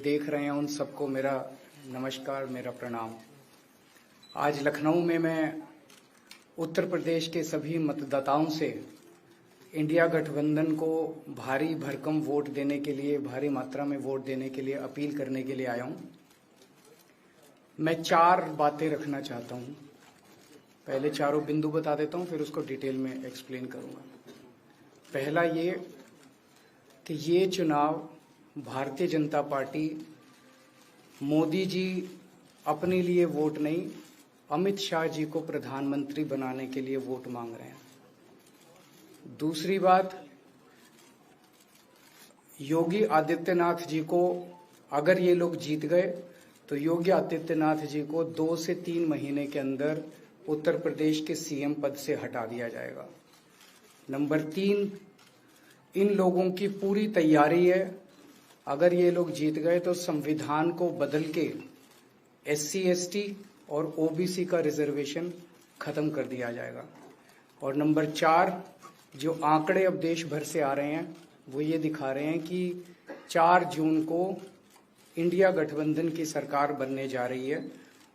देख रहे हैं उन सबको मेरा नमस्कार, मेरा प्रणाम। आज लखनऊ में मैं उत्तर प्रदेश के सभी मतदाताओं से इंडिया गठबंधन को भारी भरकम वोट देने के लिए, भारी मात्रा में वोट देने के लिए अपील करने के लिए आया हूं। मैं 4 बातें रखना चाहता हूं। पहले चारों बिंदु बता देता हूं, फिर उसको डिटेल में एक्सप्लेन करूंगा। पहला ये कि ये चुनाव भारतीय जनता पार्टी, मोदी जी अपने लिए वोट नहीं, अमित शाह जी को प्रधानमंत्री बनाने के लिए वोट मांग रहे हैं। दूसरी बात, योगी आदित्यनाथ जी को अगर ये लोग जीत गए तो योगी आदित्यनाथ जी को 2 से 3 महीने के अंदर उत्तर प्रदेश के सीएम पद से हटा दिया जाएगा। नंबर 3, इन लोगों की पूरी तैयारी है, अगर ये लोग जीत गए तो संविधान को बदल के SC ST और OBC का रिजर्वेशन खत्म कर दिया जाएगा। और नंबर 4, जो आंकड़े अब देश भर से आ रहे हैं वो ये दिखा रहे हैं कि 4 जून को इंडिया गठबंधन की सरकार बनने जा रही है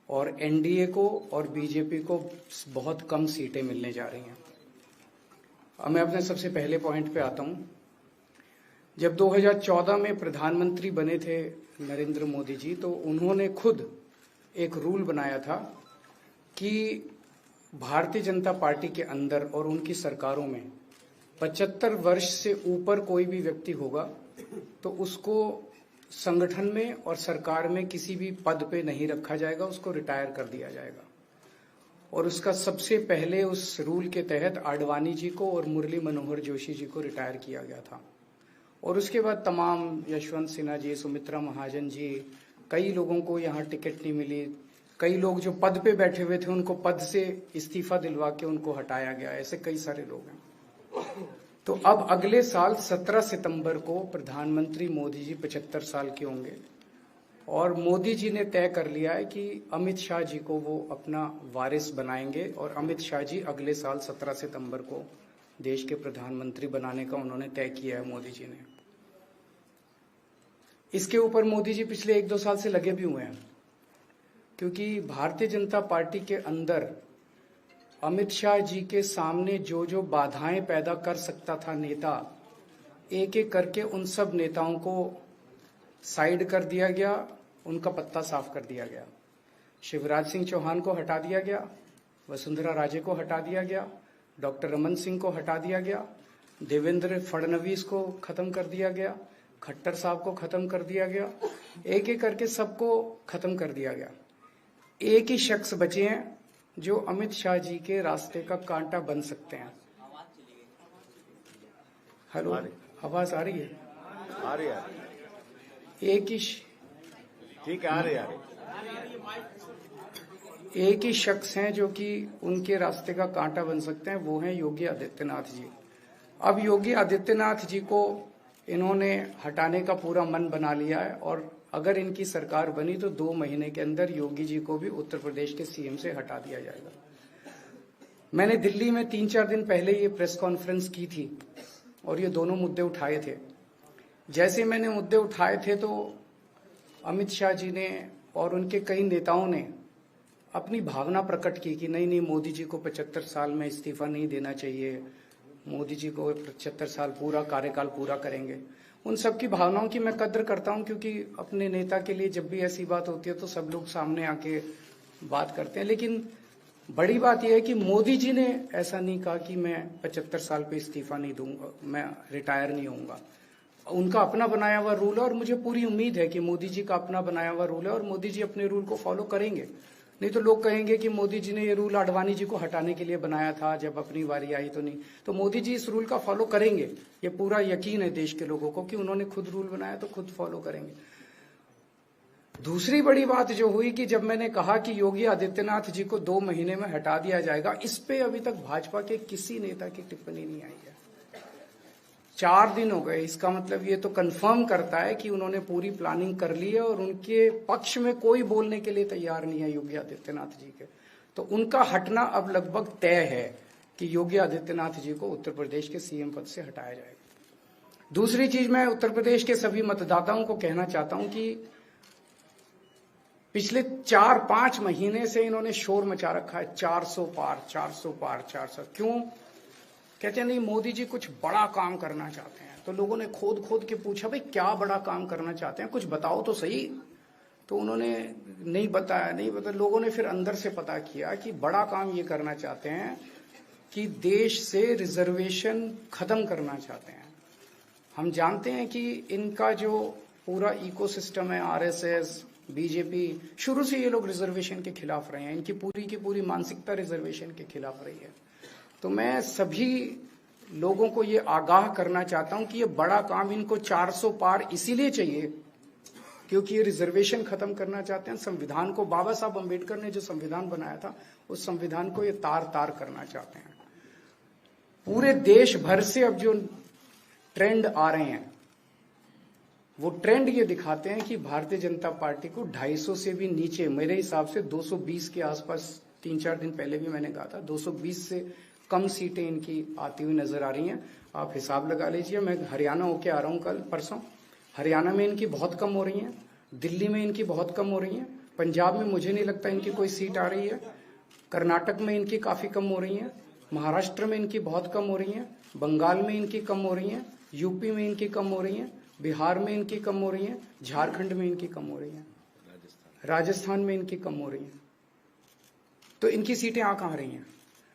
और NDA को और BJP को बहुत कम सीटें मिलने जा रही हैं। अब मैं अपने सबसे पहले पॉइंट पे आता हूं। जब 2014 में प्रधानमंत्री बने थे नरेंद्र मोदी जी, तो उन्होंने खुद एक रूल बनाया था कि भारतीय जनता पार्टी के अंदर और उनकी सरकारों में 75 वर्ष से ऊपर कोई भी व्यक्ति होगा तो उसको संगठन में और सरकार में किसी भी पद पे नहीं रखा जाएगा, उसको रिटायर कर दिया जाएगा। और उसका सबसे पहले उस रूल के तहत आडवाणी जी को और मुरली मनोहर जोशी जी को रिटायर किया गया था। और उसके बाद तमाम यशवंत सिन्हा जी, सुमित्रा महाजन जी, कई लोगों को यहाँ टिकट नहीं मिली। कई लोग जो पद पे बैठे हुए थे उनको पद से इस्तीफा दिलवा के उनको हटाया गया। ऐसे कई सारे लोग हैं। तो अब अगले साल 17 सितंबर को प्रधानमंत्री मोदी जी 75 साल के होंगे और मोदी जी ने तय कर लिया है कि अमित शाह जी को वो अपना वारिस बनाएंगे और अमित शाह जी अगले साल 17 सितंबर को देश के प्रधानमंत्री बनाने का उन्होंने तय किया है मोदी जी ने। इसके ऊपर मोदी जी पिछले 1-2 साल से लगे भी हुए हैं, क्योंकि भारतीय जनता पार्टी के अंदर अमित शाह जी के सामने जो जो बाधाएं पैदा कर सकता था नेता, एक एक करके उन सब नेताओं को साइड कर दिया गया, उनका पत्ता साफ कर दिया गया। शिवराज सिंह चौहान को हटा दिया गया, वसुंधरा राजे को हटा दिया गया, डॉक्टर रमन सिंह को हटा दिया गया, देवेंद्र फडणवीस को खत्म कर दिया गया, खट्टर साहब को खत्म कर दिया गया, एक एक करके सबको खत्म कर दिया गया। एक ही शख्स बचे हैं जो अमित शाह जी के रास्ते का कांटा बन सकते हैं। हेलो, आवाज आ रही है? आ रही है। एक ही ठीक है, आ रही है। एक ही शख्स हैं जो कि उनके रास्ते का कांटा बन सकते हैं, वो हैं योगी आदित्यनाथ जी। अब योगी आदित्यनाथ जी को इन्होंने हटाने का पूरा मन बना लिया है और अगर इनकी सरकार बनी तो 2 महीने के अंदर योगी जी को भी उत्तर प्रदेश के सीएम से हटा दिया जाएगा। मैंने दिल्ली में 3-4 दिन पहले ये प्रेस कॉन्फ्रेंस की थी और ये दोनों मुद्दे उठाए थे। जैसे मैंने मुद्दे उठाए थे तो अमित शाह जी ने और उनके कई नेताओं ने अपनी भावना प्रकट की कि नहीं, मोदी जी को 75 साल में इस्तीफा नहीं देना चाहिए, मोदी जी को 75 साल पूरा कार्यकाल पूरा करेंगे। उन सबकी भावनाओं की मैं कद्र करता हूं, क्योंकि अपने नेता के लिए जब भी ऐसी बात होती है तो सब लोग सामने आके बात करते हैं। लेकिन बड़ी बात यह है कि मोदी जी ने ऐसा नहीं कहा कि मैं 75 साल पे इस्तीफा नहीं दूंगा, मैं रिटायर नहीं होऊंगा। उनका अपना बनाया हुआ रूल है और मुझे पूरी उम्मीद है कि मोदी जी का अपना बनाया हुआ रूल है और मोदी जी अपने रूल को फॉलो करेंगे। नहीं तो लोग कहेंगे कि मोदी जी ने ये रूल आडवाणी जी को हटाने के लिए बनाया था, जब अपनी बारी आई तो नहीं। तो मोदी जी इस रूल का फॉलो करेंगे, ये पूरा यकीन है देश के लोगों को कि उन्होंने खुद रूल बनाया तो खुद फॉलो करेंगे। दूसरी बड़ी बात जो हुई कि जब मैंने कहा कि योगी आदित्यनाथ जी को 2 महीने में हटा दिया जाएगा, इस पे अभी तक भाजपा के किसी नेता की टिप्पणी नहीं आई है। 4 दिन हो गए। इसका मतलब ये तो कंफर्म करता है कि उन्होंने पूरी प्लानिंग कर ली है और उनके पक्ष में कोई बोलने के लिए तैयार नहीं है योगी आदित्यनाथ जी के। तो उनका हटना अब लगभग तय है कि योगी आदित्यनाथ जी को उत्तर प्रदेश के सीएम पद से हटाया जाएगा। दूसरी चीज, मैं उत्तर प्रदेश के सभी मतदाताओं को कहना चाहता हूं कि पिछले 4-5 महीने से इन्होंने शोर मचा रखा है, 400 पार 400 पार 400। क्यों? कहते हैं नहीं मोदी जी कुछ बड़ा काम करना चाहते हैं। तो लोगों ने खोद खोद के पूछा भाई क्या बड़ा काम करना चाहते हैं, कुछ बताओ तो सही। तो उन्होंने नहीं बताया। लोगों ने फिर अंदर से पता किया कि बड़ा काम ये करना चाहते हैं कि देश से रिजर्वेशन खत्म करना चाहते हैं। हम जानते हैं कि इनका जो पूरा इकोसिस्टम है, आरएसएस, बीजेपी, शुरू से ये लोग रिजर्वेशन के खिलाफ रहे हैं। इनकी पूरी की पूरी मानसिकता रिजर्वेशन के खिलाफ रही है। तो मैं सभी लोगों को ये आगाह करना चाहता हूं कि ये बड़ा काम इनको 400 पार इसीलिए चाहिए क्योंकि ये रिजर्वेशन खत्म करना चाहते हैं। संविधान को, बाबा साहब अम्बेडकर ने जो संविधान बनाया था, उस संविधान को ये तार तार करना चाहते हैं। पूरे देश भर से अब जो ट्रेंड आ रहे हैं, वो ट्रेंड ये दिखाते हैं कि भारतीय जनता पार्टी को 250 से भी नीचे, मेरे हिसाब से 220 के आसपास, 3-4 दिन पहले भी मैंने कहा था, 220 से कम सीटें इनकी आती हुई नजर आ रही हैं। आप हिसाब लगा लीजिए। मैं हरियाणा होके आ रहा हूं कल परसों। हरियाणा में इनकी बहुत कम हो रही हैं, दिल्ली में इनकी बहुत कम हो रही हैं, पंजाब में मुझे नहीं लगता इनकी कोई सीट आ रही है, कर्नाटक में इनकी काफी कम हो रही है, महाराष्ट्र में इनकी बहुत कम हो रही है, बंगाल में इनकी कम हो रही है, यूपी में इनकी कम हो रही है, बिहार में इनकी कम हो रही है, झारखंड में इनकी कम हो रही है, राजस्थान में इनकी कम हो रही है। तो इनकी सीटें आ कहां रही हैं?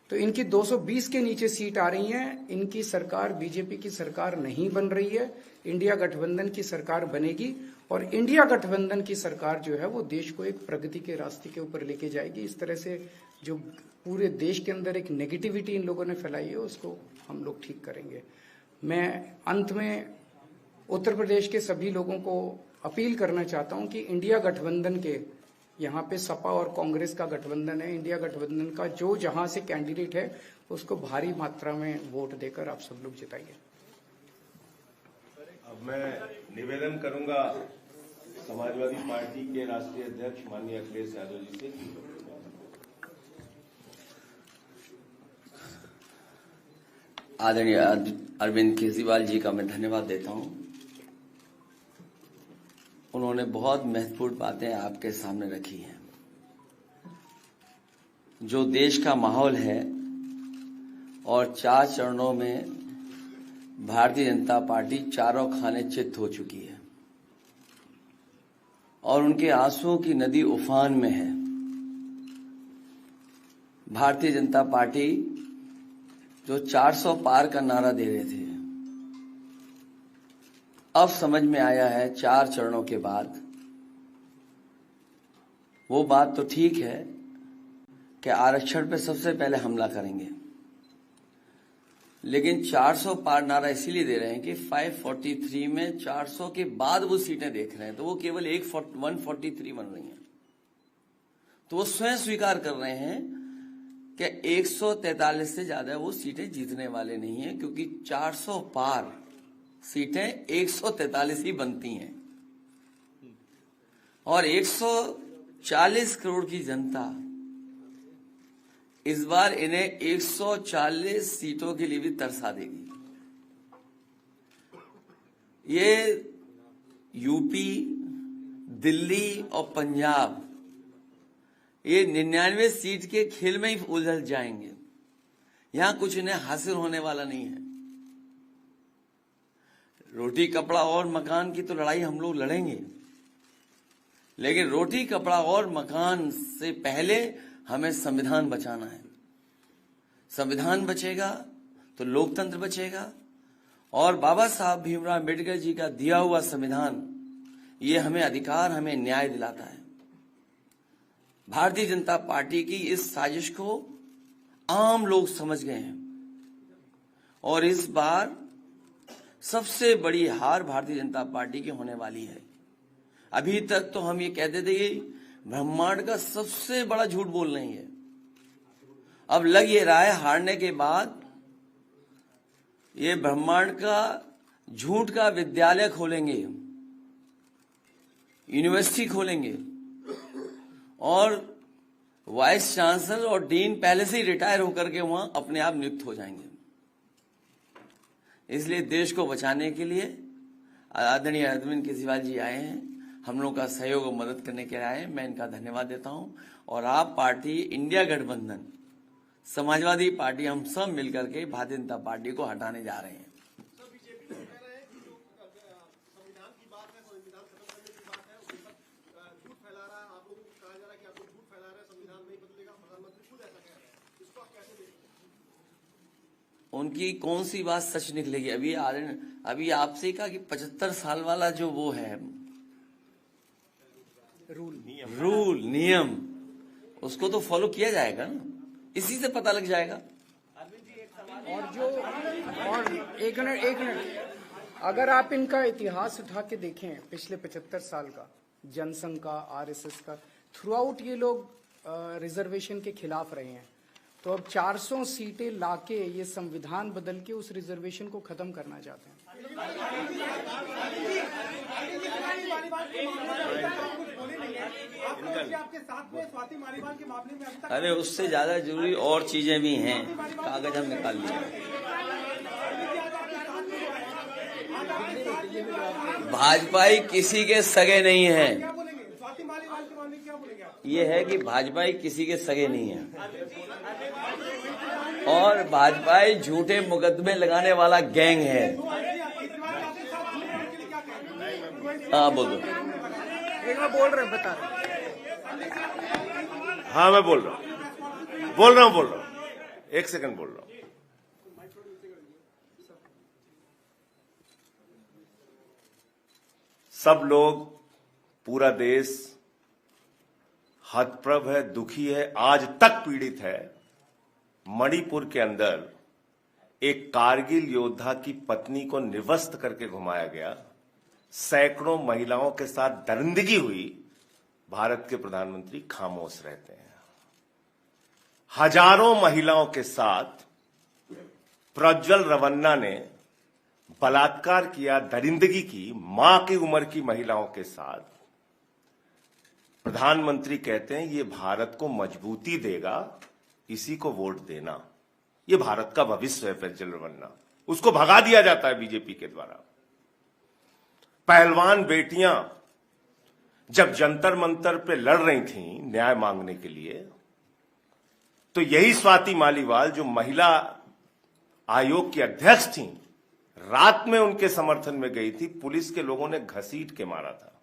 तो इनकी 220 के नीचे सीट आ रही हैं। इनकी सरकार बीजेपी की सरकार नहीं बन रही है, इंडिया गठबंधन की सरकार बनेगी। और इंडिया गठबंधन की सरकार जो है वो देश को एक प्रगति के रास्ते के ऊपर लेके जाएगी। इस तरह से जो पूरे देश के अंदर एक नेगेटिविटी इन लोगों ने फैलाई है, उसको हम लोग ठीक करेंगे। मैं अंत में उत्तर प्रदेश के सभी लोगों को अपील करना चाहता हूं कि इंडिया गठबंधन के, यहाँ पे सपा और कांग्रेस का गठबंधन है, इंडिया गठबंधन का जो जहां से कैंडिडेट है उसको भारी मात्रा में वोट देकर आप सब लोग जिताइए। अब मैं निवेदन करूंगा समाजवादी पार्टी के राष्ट्रीय अध्यक्ष माननीय अखिलेश यादव जी से। आदरणीय अरविंद केजरीवाल जी का मैं धन्यवाद देता हूं। उन्होंने बहुत महत्वपूर्ण बातें आपके सामने रखी हैं। जो देश का माहौल है और 4 चरणों में भारतीय जनता पार्टी चारों खाने चित्त हो चुकी है और उनके आंसुओं की नदी उफान में है। भारतीय जनता पार्टी जो 400 पार का नारा दे रहे थे, अब समझ में आया है 4 चरणों के बाद। वो बात तो ठीक है कि आरक्षण पे सबसे पहले हमला करेंगे, लेकिन 400 पार नारा इसीलिए दे रहे हैं कि 543 में 400 के बाद वो सीटें देख रहे हैं, तो वो केवल 143 बन रही हैं। तो वो स्वयं स्वीकार कर रहे हैं कि 143 से ज्यादा वो सीटें जीतने वाले नहीं हैं, क्योंकि 400 पार सीटें 143 ही बनती हैं और 140 करोड़ की जनता इस बार इन्हें 140 सीटों के लिए भी तरसा देगी। ये यूपी, दिल्ली और पंजाब ये 99 सीट के खेल में ही उलझ जाएंगे। यहां कुछ इन्हें हासिल होने वाला नहीं है। रोटी कपड़ा और मकान की तो लड़ाई हम लोग लड़ेंगे, लेकिन रोटी कपड़ा और मकान से पहले हमें संविधान बचाना है। संविधान बचेगा तो लोकतंत्र बचेगा और बाबा साहब भीमराव अम्बेडकर जी का दिया हुआ संविधान ये हमें अधिकार, हमें न्याय दिलाता है। भारतीय जनता पार्टी की इस साजिश को आम लोग समझ गए हैं और इस बार सबसे बड़ी हार भारतीय जनता पार्टी की होने वाली है। अभी तक तो हम ये कहते थे कि ब्रह्मांड का सबसे बड़ा झूठ बोल रही है। अब लग ये रहा है हारने के बाद ये ब्रह्मांड का झूठ का विद्यालय खोलेंगे, यूनिवर्सिटी खोलेंगे और वाइस चांसलर और डीन पहले से ही रिटायर होकर के वहां अपने आप नियुक्त हो जाएंगे। इसलिए देश को बचाने के लिए आदरणीय अरविंद केजरीवाल जी आए हैं। हम लोग का सहयोग और मदद करने के लिए आए। मैं इनका धन्यवाद देता हूं। और आप पार्टी, इंडिया गठबंधन, समाजवादी पार्टी, हम सब मिलकर के भारतीय जनता पार्टी को हटाने जा रहे हैं। उनकी कौन सी बात सच निकलेगी? अभी आपसे कहा कि 75 साल वाला जो वो है रूल नियम, उसको तो फॉलो किया जाएगा ना, इसी से पता लग जाएगा। और एक मिनट, अगर आप इनका इतिहास उठा के देखें पिछले 75 साल का, जनसंघ का, आरएसएस का, थ्रू आउट ये लोग रिजर्वेशन के खिलाफ रहे हैं। तो अब 400 सीटें लाके ये संविधान बदल के उस रिजर्वेशन को खत्म करना चाहते हैं। अरे उससे ज्यादा जरूरी और चीजें भी हैं, कागज हम निकाल लिए। भाजपाई किसी के सगे नहीं है, ये है कि भाजपाई किसी के सगे नहीं है, और भाजपाई झूठे मुकदमे लगाने वाला गैंग है। हाँ बोल दो। बोल रहे बता रहे। हाँ मैं बोल रहा हूँ, एक सेकंड बोल रहा हूँ। सब लोग, पूरा देश हतप्रभ है, दुखी है, आज तक पीड़ित है। मणिपुर के अंदर एक कारगिल योद्धा की पत्नी को निर्वस्त्र करके घुमाया गया, सैकड़ों महिलाओं के साथ दरिंदगी हुई, भारत के प्रधानमंत्री खामोश रहते हैं। हजारों महिलाओं के साथ प्रज्वल रवन्ना ने बलात्कार किया, दरिंदगी की, मां की उम्र की महिलाओं के साथ। प्रधानमंत्री कहते हैं ये भारत को मजबूती देगा, इसी को वोट देना। ये भारत का भविष्य है प्रज्वल रवन्ना, उसको भगा दिया जाता है बीजेपी के द्वारा। पहलवान बेटियां जब जंतर मंतर पे लड़ रही थीं न्याय मांगने के लिए, तो यही स्वाति मालीवाल जो महिला आयोग की अध्यक्ष थीं, रात में उनके समर्थन में गई थी, पुलिस के लोगों ने घसीट के मारा था।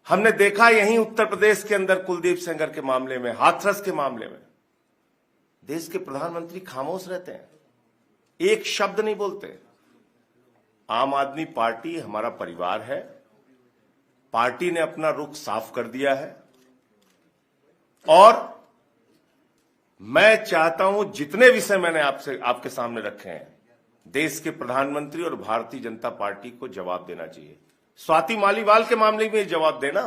हमने देखा यहीं उत्तर प्रदेश के अंदर कुलदीप सेंगर के मामले में, हाथरस के मामले में, देश के प्रधानमंत्री खामोश रहते हैं, एक शब्द नहीं बोलते। आम आदमी पार्टी हमारा परिवार है, पार्टी ने अपना रुख साफ कर दिया है, और मैं चाहता हूं जितने विषय मैंने आपके सामने रखे हैं, देश के प्रधानमंत्री और भारतीय जनता पार्टी को जवाब देना चाहिए। स्वाति मालीवाल के मामले में जवाब देना,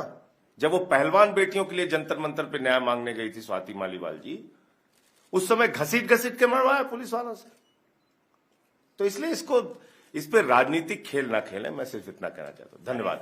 जब वो पहलवान बेटियों के लिए जंतर मंतर पे न्याय मांगने गई थी स्वाति मालीवाल जी, उस समय घसीट के मरवाया पुलिस वालों से। तो इसलिए इस पे राजनीतिक खेल ना खेलें, मैं सिर्फ इतना कहना चाहता हूं। धन्यवाद।